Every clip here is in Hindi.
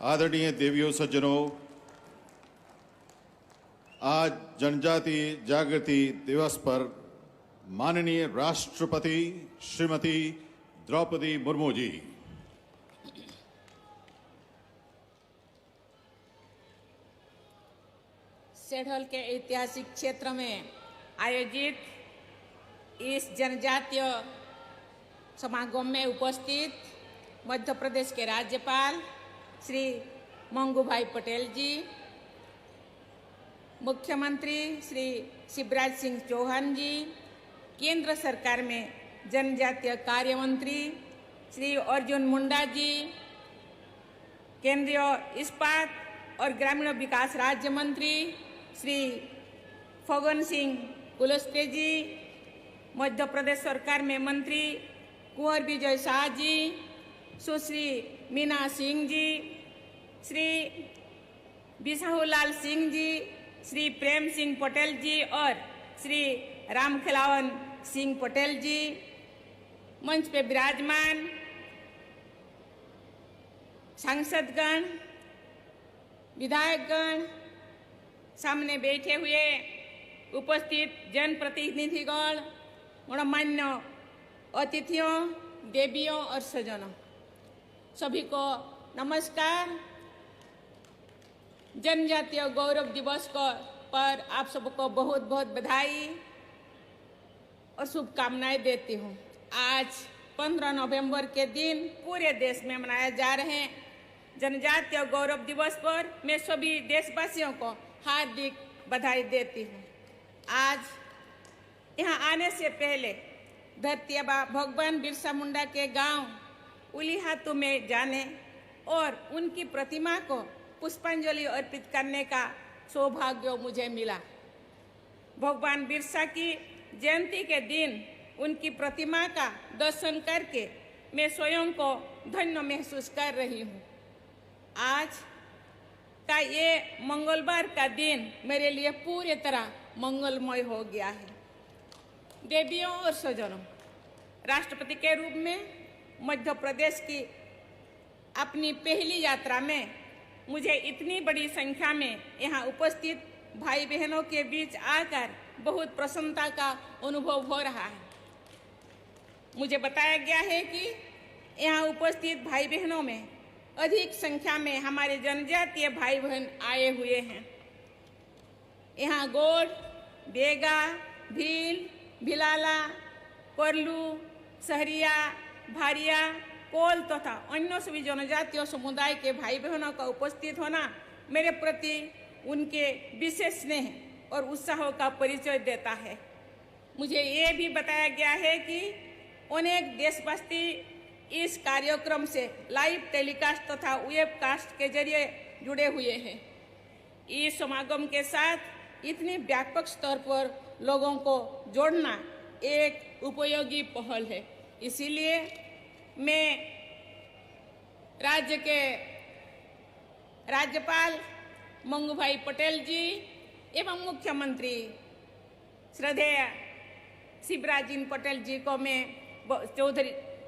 आदरणीय देवियों सज्जनों, आज जनजाति जागृति दिवस पर माननीय राष्ट्रपति श्रीमती द्रौपदी मुर्मू जी, सेढल के ऐतिहासिक क्षेत्र में आयोजित इस जनजातीय समागम में उपस्थित मध्य प्रदेश के राज्यपाल श्री मंगूभाई पटेल जी, मुख्यमंत्री श्री शिवराज सिंह चौहान जी, केंद्र सरकार में जनजातीय कार्य मंत्री श्री अर्जुन मुंडा जी, केंद्रीय इस्पात और ग्रामीण विकास राज्य मंत्री श्री फग्गन सिंह कुलस्ते जी, मध्य प्रदेश सरकार में मंत्री कुंवर विजय शाह जी, सुश्री मीना सिंह जी, श्री बिसाहुलाल सिंह जी, श्री प्रेम सिंह पटेल जी और श्री रामखिलावन सिंह पटेल जी, मंच पे विराजमान सांसदगण, विधायकगण, सामने बैठे हुए उपस्थित जनप्रतिनिधिगण, गणमान्य अतिथियों, देवियों और सज्जनों, सभी को नमस्कार। जनजातीय गौरव दिवस पर आप सबको बहुत बहुत बधाई और शुभकामनाएं देती हूँ। आज 15 नवंबर के दिन पूरे देश में मनाया जा रहे हैं जनजातीय गौरव दिवस पर मैं सभी देशवासियों को हार्दिक बधाई देती हूँ। आज यहाँ आने से पहले धरती आबा भगवान बिरसा मुंडा के गांव उलीहातू में जाने और उनकी प्रतिमा को पुष्पांजलि अर्पित करने का सौभाग्य मुझे मिला। भगवान बिरसा की जयंती के दिन उनकी प्रतिमा का दर्शन करके मैं स्वयं को धन्य महसूस कर रही हूँ। आज का ये मंगलवार का दिन मेरे लिए पूरी तरह मंगलमय हो गया है। देवियों और सज्जनों, राष्ट्रपति के रूप में मध्य प्रदेश की अपनी पहली यात्रा में मुझे इतनी बड़ी संख्या में यहाँ उपस्थित भाई बहनों के बीच आकर बहुत प्रसन्नता का अनुभव हो रहा है। मुझे बताया गया है कि यहाँ उपस्थित भाई बहनों में अधिक संख्या में हमारे जनजातीय भाई बहन आए हुए हैं। यहाँ गोड, बेगा, भील, भिलाला, परलू, सहरिया, भारिया, कोल तथा अन्य सभी जनजातीय समुदाय के भाई बहनों का उपस्थित होना मेरे प्रति उनके विशेष स्नेह और उत्साह का परिचय देता है। मुझे ये भी बताया गया है कि अनेक देशवासी इस कार्यक्रम से लाइव टेलीकास्ट तथा वेबकास्ट के जरिए जुड़े हुए हैं। इस समागम के साथ इतने व्यापक स्तर पर लोगों को जोड़ना एक उपयोगी पहल है। इसीलिए मैं राज्य के राज्यपाल मंगूभाई पटेल जी एवं मुख्यमंत्री श्रद्धेय शिवराज सिंह पटेल जी को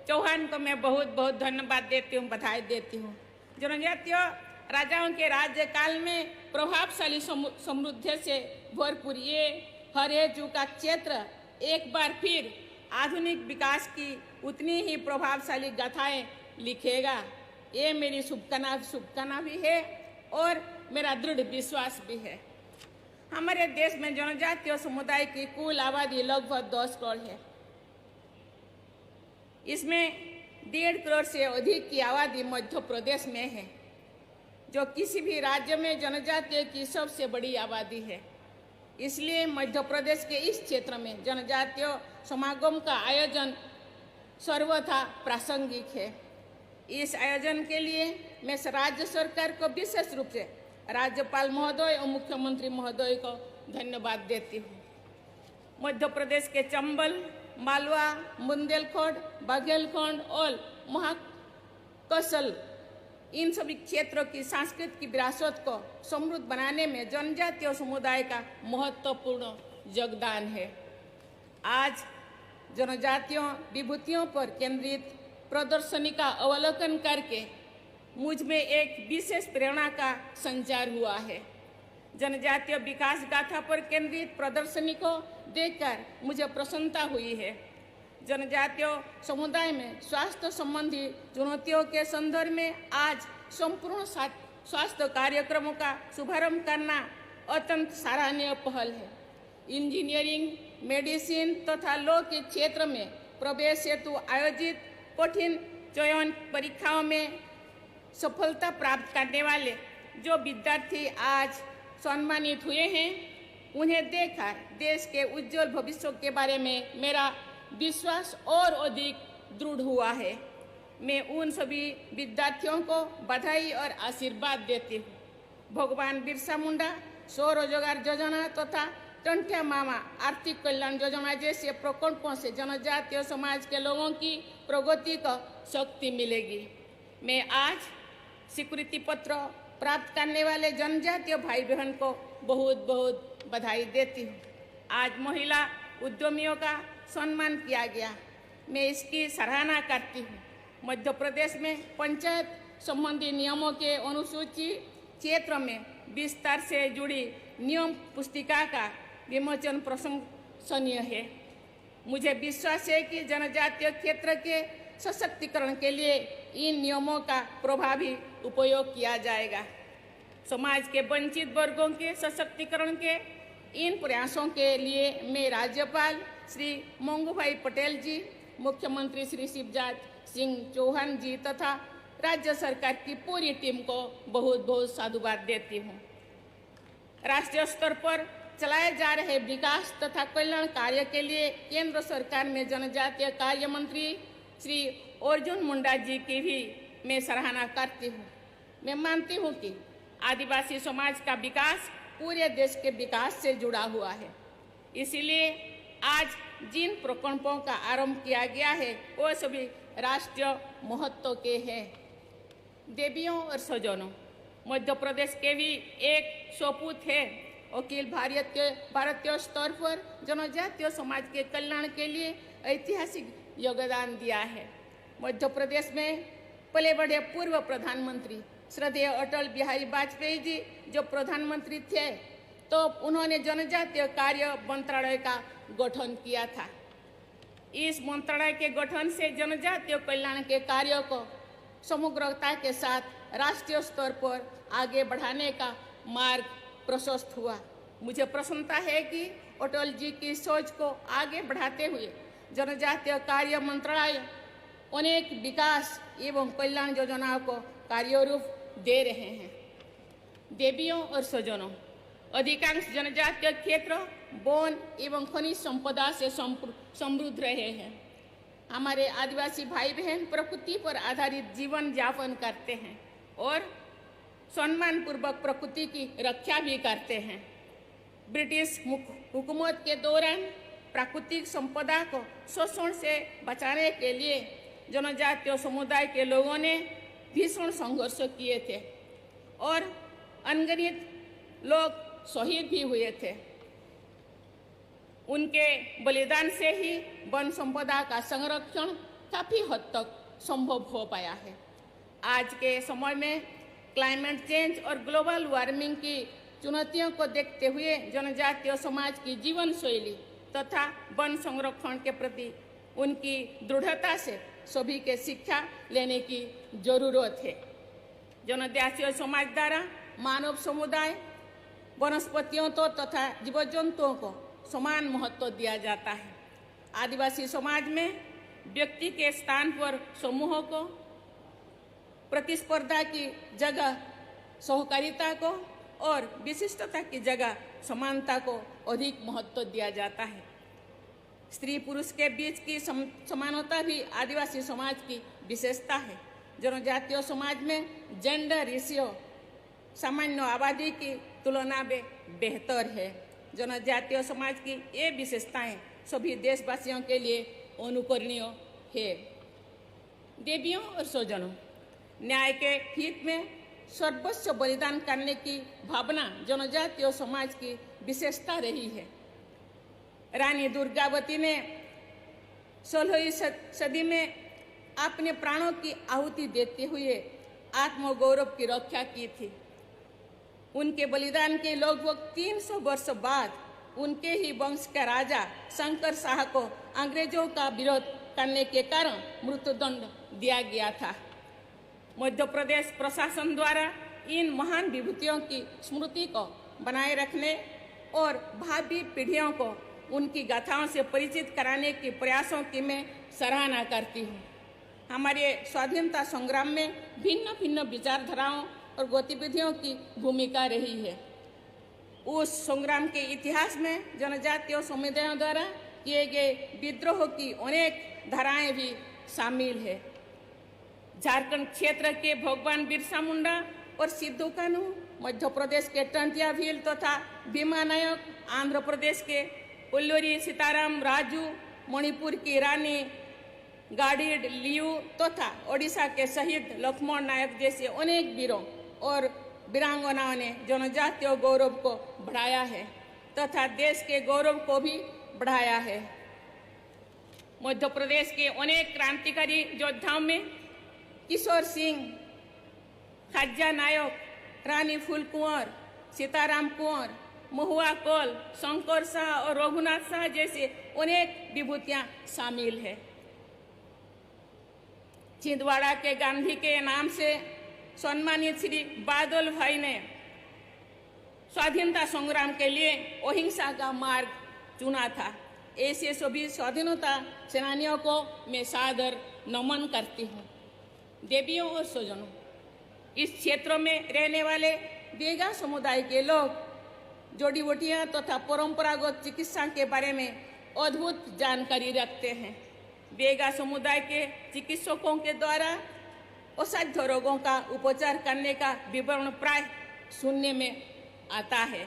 चौहान को मैं बहुत बहुत धन्यवाद देती हूँ, बधाई देती हूँ। जनजातीय राजाओं के राज्यकाल में प्रभावशाली समृद्धि से भरपूर ये हरेजू का क्षेत्र एक बार फिर आधुनिक विकास की उतनी ही प्रभावशाली गाथाएं लिखेगा। ये मेरी शुभकामना भी है और मेरा दृढ़ विश्वास भी है। हमारे देश में जनजातीय समुदाय की कुल आबादी लगभग 10 करोड़ है। इसमें 1.5 करोड़ से अधिक की आबादी मध्य प्रदेश में है, जो किसी भी राज्य में जनजातीय की सबसे बड़ी आबादी है। इसलिए मध्य प्रदेश के इस क्षेत्र में जनजातीय समागम का आयोजन सर्वथा प्रासंगिक है। इस आयोजन के लिए मैं राज्य सरकार को विशेष रूप से राज्यपाल महोदय और मुख्यमंत्री महोदय को धन्यवाद देती हूँ। मध्य प्रदेश के चंबल, मालवा, बुंदेलखंड, बाघेलखंड और महाकौशल इन सभी क्षेत्रों की सांस्कृतिक विरासत को समृद्ध बनाने में जनजातीय समुदाय का महत्वपूर्ण योगदान है। आज जनजातीय विभूतियों पर केंद्रित प्रदर्शनी का अवलोकन करके मुझ में एक विशेष प्रेरणा का संचार हुआ है। जनजातीय विकास गाथा पर केंद्रित प्रदर्शनी को देखकर मुझे प्रसन्नता हुई है। जनजातीय समुदाय में स्वास्थ्य संबंधी चुनौतियों के संदर्भ में आज संपूर्ण स्वास्थ्य कार्यक्रमों का शुभारंभ करना अत्यंत सराहनीय पहल है। इंजीनियरिंग, मेडिसिन तथा लॉ के क्षेत्र में प्रवेश हेतु आयोजित कठिन चयन परीक्षाओं में सफलता प्राप्त करने वाले जो विद्यार्थी आज सम्मानित हुए हैं, उन्हें देखकर देश के उज्जवल भविष्य के बारे में मेरा विश्वास और अधिक दृढ़ हुआ है। मैं उन सभी विद्यार्थियों को बधाई और आशीर्वाद देती हूँ। भगवान बिरसा मुंडा स्वरोजगार योजना तथा टंट्या मामा आर्थिक कल्याण योजना जैसे प्रकल्पों से जनजातीय समाज के लोगों की प्रगति को शक्ति मिलेगी। मैं आज स्वीकृति पत्र प्राप्त करने वाले जनजातीय भाई बहन को बहुत बहुत बधाई देती हूँ। आज महिला उद्यमियों का सम्मान किया गया, मैं इसकी सराहना करती हूँ। मध्य प्रदेश में पंचायत संबंधी नियमों के अनुसूची क्षेत्र में विस्तार से जुड़ी नियम पुस्तिका का विमोचन प्रशंसनीय है। मुझे विश्वास है कि जनजातीय क्षेत्र के सशक्तिकरण के लिए इन नियमों का प्रभावी उपयोग किया जाएगा। समाज के वंचित वर्गों के सशक्तिकरण के इन प्रयासों के लिए मैं राज्यपाल श्री मंगूभाई पटेल जी, मुख्यमंत्री श्री शिवराज सिंह चौहान जी तथा राज्य सरकार की पूरी टीम को बहुत बहुत साधुवाद देती हूँ। राष्ट्रीय स्तर पर चलाए जा रहे विकास तथा कल्याण कार्य के लिए केंद्र सरकार में जनजातीय कार्य मंत्री श्री अर्जुन मुंडा जी की भी मैं सराहना करती हूँ। मैं मानती हूँ कि आदिवासी समाज का विकास पूरे देश के विकास से जुड़ा हुआ है। इसीलिए आज जिन प्रकल्पों का आरंभ किया गया है वो सभी राष्ट्रीय महत्व के हैं। देवियों और सज्जनों, मध्य प्रदेश के भी एक सपूत है अखिल भारतीय स्तर पर जनजातीय समाज के कल्याण के लिए ऐतिहासिक योगदान दिया है। मध्य प्रदेश में पले बड़े पूर्व प्रधानमंत्री श्रद्धेय अटल बिहारी वाजपेयी जी जो प्रधानमंत्री थे तो उन्होंने जनजातीय कार्य मंत्रालय का गठन किया था। इस मंत्रालय के गठन से जनजातीय कल्याण के कार्यों को समग्रता के साथ राष्ट्रीय स्तर पर आगे बढ़ाने का मार्ग प्रशस्त हुआ। मुझे प्रसन्नता है कि अटल जी की सोच को आगे बढ़ाते हुए जनजातीय कार्य मंत्रालय अनेक विकास एवं कल्याण योजनाओं को कार्यरूप दे रहे हैं। देवियों और सज्जनों, अधिकांश जनजातीय क्षेत्र वन एवं खनिज संपदा से समृद्ध रहे हैं। हमारे आदिवासी भाई बहन प्रकृति पर आधारित जीवन यापन करते हैं और सम्मानपूर्वक प्रकृति की रक्षा भी करते हैं। ब्रिटिश हुकूमत के दौरान प्राकृतिक संपदा को शोषण से बचाने के लिए जनजातीय समुदाय के लोगों ने भीषण संघर्ष किए थे और अनगिनत लोग शहीद भी हुए थे। उनके बलिदान से ही वन संपदा का संरक्षण काफी हद तक संभव हो पाया है। आज के समय में क्लाइमेट चेंज और ग्लोबल वार्मिंग की चुनौतियों को देखते हुए जनजातीय समाज की जीवन शैली तथा वन संरक्षण के प्रति उनकी दृढ़ता से सभी के शिक्षा लेने की जरूरत है। जनजातीय समाज द्वारा मानव समुदाय, वनस्पतियों तो तथा जीव जंतुओं को समान महत्व दिया जाता है। आदिवासी समाज में व्यक्ति के स्थान पर समूहों को, प्रतिस्पर्धा की जगह सहकारिता को और विशिष्टता की जगह समानता को अधिक महत्व दिया जाता है। स्त्री पुरुष के बीच की समानता भी आदिवासी समाज की विशेषता है। जनजातीय समाज में जेंडर रेशियो सामान्य आबादी की तुलना में बेहतर है। जनजातीय समाज की ये विशेषताएं सभी देशवासियों के लिए अनुकरणीय है। देवियों और स्वजनों, न्याय के हित में सर्वस्व बलिदान करने की भावना जनजातीय समाज की विशेषता रही है। रानी दुर्गावती ने 16वीं सदी में अपने प्राणों की आहुति देते हुए आत्मगौरव की रक्षा की थी। उनके बलिदान के लगभग 300 वर्ष बाद उनके ही वंश के राजा शंकर शाह को अंग्रेजों का विरोध करने के कारण मृत्युदंड दिया गया था। मध्य प्रदेश प्रशासन द्वारा इन महान विभूतियों की स्मृति को बनाए रखने और भावी पीढ़ियों को उनकी गाथाओं से परिचित कराने के प्रयासों की मैं सराहना करती हूँ। हमारे स्वाधीनता संग्राम में भिन्न भिन्न विचारधाराओं और गतिविधियों की भूमिका रही है। उस संग्राम के इतिहास में जनजातीय समुदायों द्वारा किए गए विद्रोह की अनेक धाराएं भी शामिल है। झारखंड क्षेत्र के भगवान बिरसा मुंडा और सिद्धू कान्हू, मध्य प्रदेश के टंटिया भील तथा भीमा नायक, आंध्र प्रदेश के कोल्लूरी सीताराम राजू, मणिपुर की रानी गाड़ीड लियू तथा ओडिशा के शहीद लक्ष्मण नायक जैसे अनेक वीरों और वीरांगनाओं ने जनजातीय गौरव को बढ़ाया है तथा देश के गौरव को भी बढ़ाया है। मध्य प्रदेश के अनेक क्रांतिकारी योद्धाओं में किशोर सिंह, खाजा नायक, रानी फूल कुंवर, सीताराम कुंवर, महुआ कोल, शंकर शाह और रघुनाथ शाह जैसे अनेक विभूतियां शामिल है। छिंदवाड़ा के गांधी के नाम से सम्मानित श्री बादल भाई ने स्वाधीनता संग्राम के लिए अहिंसा का मार्ग चुना था। ऐसे सभी स्वाधीनता सेनानियों को मैं सादर नमन करती हूँ। देवियों और स्वजनों, इस क्षेत्र में रहने वाले बेगा समुदाय के लोग जड़ी बूटियां तथा परंपरागत चिकित्सा के बारे में अद्भुत जानकारी रखते हैं। बेगा समुदाय के चिकित्सकों के द्वारा असाध्य रोगों का उपचार करने का विवरण प्राय सुनने में आता है।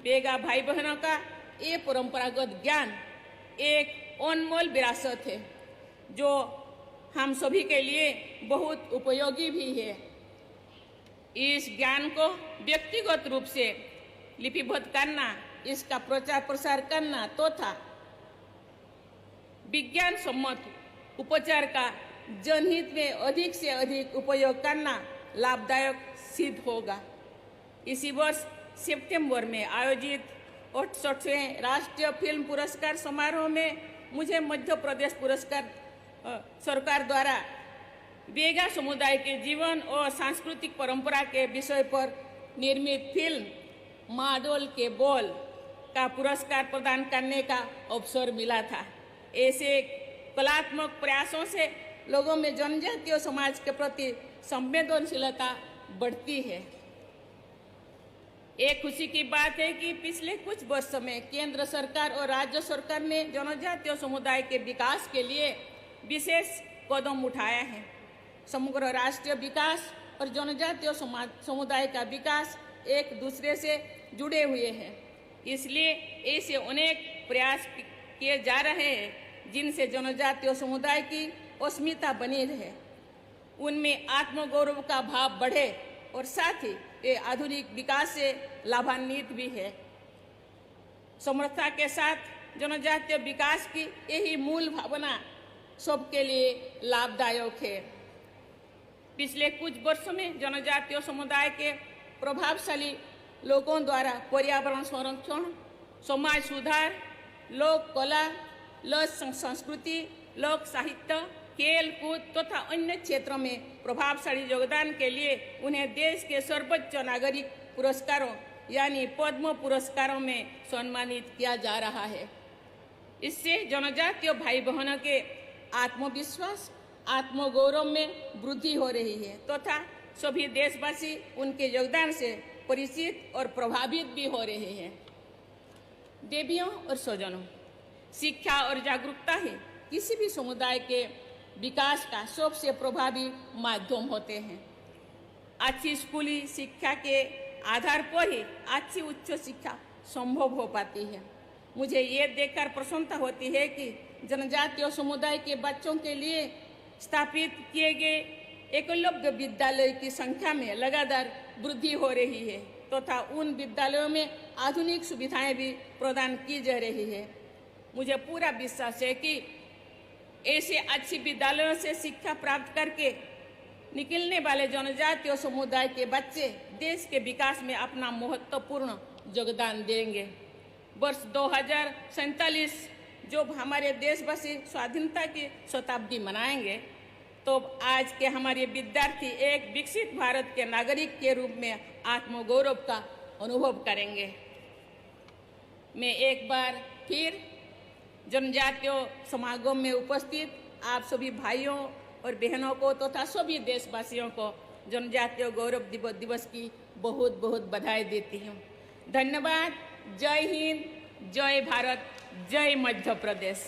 बेगा भाई बहनों का ये परंपरागत ज्ञान एक अनमोल विरासत है जो हम सभी के लिए बहुत उपयोगी भी है। इस ज्ञान को व्यक्तिगत रूप से लिपिबद्ध करना, इसका प्रचार प्रसार करना तथा विज्ञान सम्मत उपचार का जनहित में अधिक से अधिक उपयोग करना लाभदायक सिद्ध होगा। इसी वर्ष सितंबर में आयोजित 68वें राष्ट्रीय फिल्म पुरस्कार समारोह में मुझे मध्य प्रदेश पुरस्कार सरकार द्वारा बेगा समुदाय के जीवन और सांस्कृतिक परंपरा के विषय पर निर्मित फिल्म माडोल के बोल का पुरस्कार प्रदान करने का अवसर मिला था। ऐसे कलात्मक प्रयासों से लोगों में जनजातीय समाज के प्रति संवेदनशीलता बढ़ती है। एक खुशी की बात है कि पिछले कुछ वर्षों में केंद्र सरकार और राज्य सरकार ने जनजातीय समुदाय के विकास के लिए विशेष कदम उठाया है। समग्र राष्ट्रीय विकास और जनजातीय समुदाय का विकास एक दूसरे से जुड़े हुए हैं। इसलिए ऐसे अनेक प्रयास किए जा रहे हैं जिनसे जनजातीय समुदाय की अस्मिता बनी रहे, उनमें आत्मगौरव का भाव बढ़े और साथ ही ये आधुनिक विकास से लाभान्वित भी है। समर्थता के साथ जनजातीय विकास की यही मूल भावना सबके लिए लाभदायक है। पिछले कुछ वर्षों में जनजातीय समुदाय के प्रभावशाली लोगों द्वारा पर्यावरण संरक्षण, समाज सुधार, लोक कला, लोक संस्कृति, लोक साहित्य, खेल कूद तथा अन्य क्षेत्रों में प्रभावशाली योगदान के लिए उन्हें देश के सर्वोच्च नागरिक पुरस्कारों यानी पद्म पुरस्कारों में सम्मानित किया जा रहा है। इससे जनजातीय भाई बहनों के आत्मविश्वास, आत्मगौरव में वृद्धि हो रही है तथा सभी देशवासी उनके योगदान से परिचित और प्रभावित भी हो रहे हैं। देवियों और स्वजनों, शिक्षा और जागरूकता ही किसी भी समुदाय के विकास का सबसे प्रभावी माध्यम होते हैं। अच्छी स्कूली शिक्षा के आधार पर ही अच्छी उच्च शिक्षा संभव हो पाती है। मुझे ये देखकर प्रसन्नता होती है कि जनजातीय समुदाय के बच्चों के लिए स्थापित किए गए एकलव्य विद्यालय की संख्या में लगातार वृद्धि हो रही है तथा उन विद्यालयों में आधुनिक सुविधाएं भी प्रदान की जा रही है। मुझे पूरा विश्वास है कि ऐसे अच्छी विद्यालयों से शिक्षा प्राप्त करके निकलने वाले जनजातीय समुदाय के बच्चे देश के विकास में अपना महत्वपूर्ण योगदान देंगे। वर्ष 2047 जब हमारे देशवासी स्वाधीनता की शताब्दी मनाएंगे, तो आज के हमारे विद्यार्थी एक विकसित भारत के नागरिक के रूप में आत्मगौरव का अनुभव करेंगे। मैं एक बार फिर जनजातीय समागम में उपस्थित आप सभी भाइयों और बहनों को तथा सभी देशवासियों को जनजातीय गौरव दिवस की बहुत बहुत बधाई देती हूँ। धन्यवाद। जय हिंद, जय भारत, जय मध्य प्रदेश।